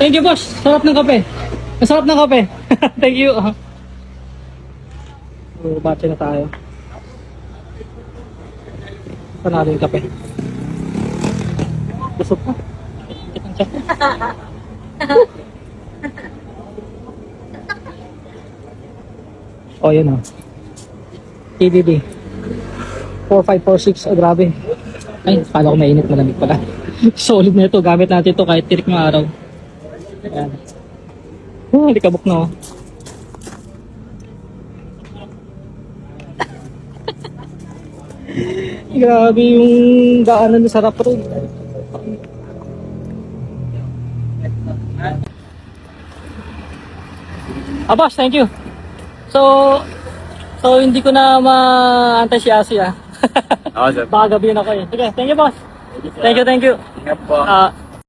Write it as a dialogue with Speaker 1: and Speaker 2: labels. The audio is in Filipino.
Speaker 1: Thank you, boss. Sarap ng kape. Masarap ng kape. Thank you. So, batche na tayo. Panalo yung kape. Busog pa. Kitang check. Oh, yun o. TDD. 4546. Oh, grabe. Ay, kala ko mainit. Malamig pala. Solid na ito. Gamit natin ito kahit tirik ng araw. Ayan. Oh, likabok na oh. Grabe yung daanan sa Sarap Road. Boss, thank you. So hindi ko na maantay si Asi ah.
Speaker 2: Oo, sir.
Speaker 1: Baka gabihin ako eh. Sige, thank you boss. Thank you.
Speaker 2: Ingat po.